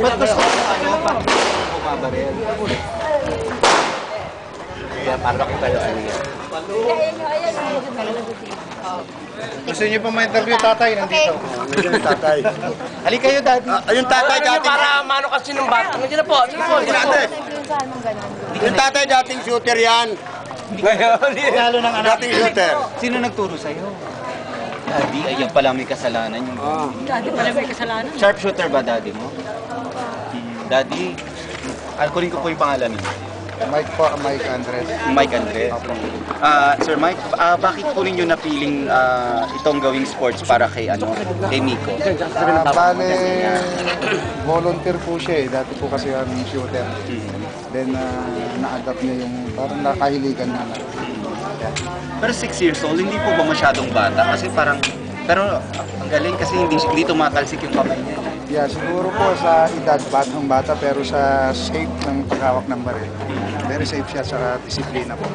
Ba't gusto mo bumabaril? Kaya para ko kayo ano yan. Gusto niyo pa ma-interview tatay? Nandito. Nandiyan yung tatay. Halika kayo, daddy. Yung tatay dating... Para mano kasi ng bata. Nandiyan na po. Yung tatay dating shooter yan. Lalo ng anak. Dating shooter. Sino nagturo sa'yo? Daddy, ayan pala may kasalanan yung Daddy pala may kasalanan. Sharpshooter ba daddy mo? Daddy, kunin ko po yung pangalan niyo. Mike po, Mike Andres. Mike Andres. Sir Mike, bakit po ninyo napiling itong gawing sports para kay kay Miko? Bale, volunteer po siya eh. Dati po kasi ang shooter. Then, na-adapt niya yung parang nakahiligan na. Pero 6 years old, hindi po ba masyadong bata? Kasi parang, pero ang galing kasi hindi tumatalsik yung kamay niya. Yeah, siguro po sa edad, batang bata, pero sa shape ng paghawak ng baril. Very safe siya sa disiplina po.